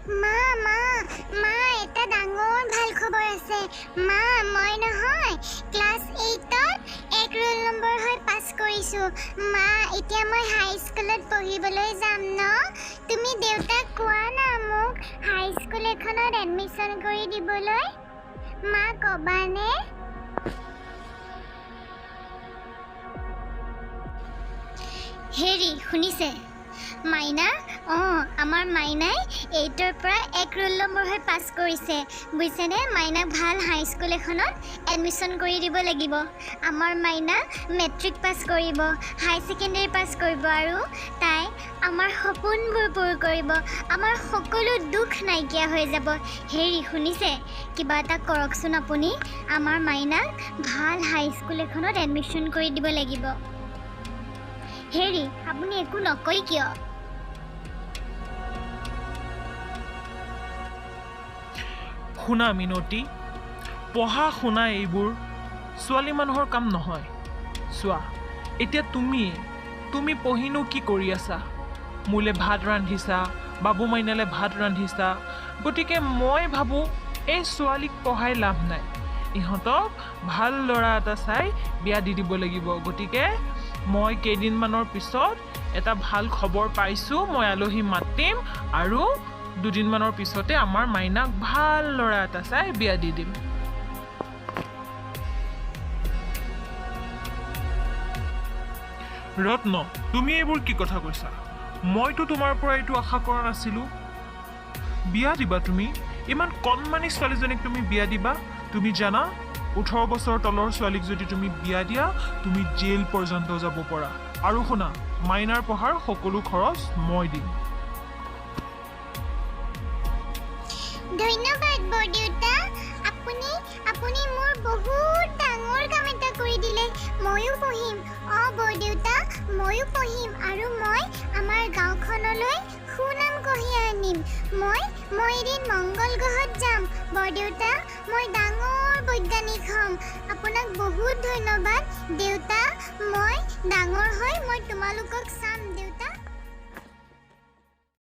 মা মা মা এটা ডাঙৰ ভাল খবৰ আছে মা মই নহয় ক্লাছ 8ত 1 ৰোল নম্বৰ হৈ পাছ কৰিছো মা এতিয়া মই হাই স্কুলত পঢ়িবলৈ যাম ন তুমি দেউতাক কোৱা না মোক হাই স্কুল এখনত এডমিশ্যন কৰি দিবলৈ মা কবানে হেৰি শুনিছে মাইনা আমাৰ মাইনাই 8ৰ পৰা 1 ৰোল নম্বৰ হৈ পাছ কৰিছে বুজিছেনে মাইনাক ভাল হাই স্কুল এখনত এডমিশ্যন কৰি দিব লাগিব আমাৰ মাইনা মেট্ৰিক পাছ কৰিব হাই ছেকেণ্ডেৰী পাছ কৰিব আৰু তাই আমাৰ সপোনবোৰ পূৰ কৰিব আমাৰ সকলো দুখ নাইকিয়া হৈ যাব হেৰি শুনিছে কিবা এটা কৰকচোন আপুনি আমাৰ মাইনাক ভাল হাই স্কুল এখনত এডমিশ্যন কৰি দিব লাগিব হেৰি আপুনি একো নকয় কিয় শুনা মিনতি পঢ়া শুনা এইবোৰ ছোৱালী মানুহৰ কাম নহয় চোৱা এতিয়া তুমি পঢ়িনো কি কৰি আছা মোলে ভাত ৰান্ধিছা বাবু মাইনালে ভাত ৰান্ধিছা গতিকে মই ভাবোঁ এই ছোৱালীক পঢ়াই লাভ নাই ইহঁতক ভাল ল'ৰা এটা চাই বিয়া দি দিব লাগিব গতিকে মই কেইদিনমানৰ পিছত এটা ভাল খবৰ পাইছোঁ মই আলহী মাতিম আৰু দুদিনমানৰ পিছতে আমাৰ মাইনাক ভাল ল'ৰা এটা চাই বিয়া দি দিম ৰত্ন তুমি এইবোৰ কি কথা কৈছা মইতো তোমাৰ পৰা এইটো আশা কৰা নাছিলোঁ বিয়া দিবা তুমি ইমান কণমানি ছোৱালীজনীক তুমি বিয়া দিবা তুমি জানা 18 বছৰ তলৰ ছোৱালীক যদি তুমি বিয়া দিয়া তুমি জেল পৰ্যন্ত যাব পৰা আৰু শুনা মাইনাৰ পঢ়াৰ সকলো খৰচ মই দিম ধন্যবাদ বৰদেউতা আপুনি মোৰ বহুত ডাঙৰ কাম এটা কৰি দিলে ময়ো পঢ়িম বৰদেউতা ময়ো পঢ়িম আৰু মই আমাৰ গাঁওখনলৈ সুনাম কঢ়িয়াই আনিম মই এদিন মংগল গ্ৰহত যাম বৰদেউতা মই ডাঙৰ বৈজ্ঞানিক হ'ম আপোনাক বহুত ধন্যবাদ দেউতা মই ডাঙৰ হৈ মই তোমালোকক চাম দেউতা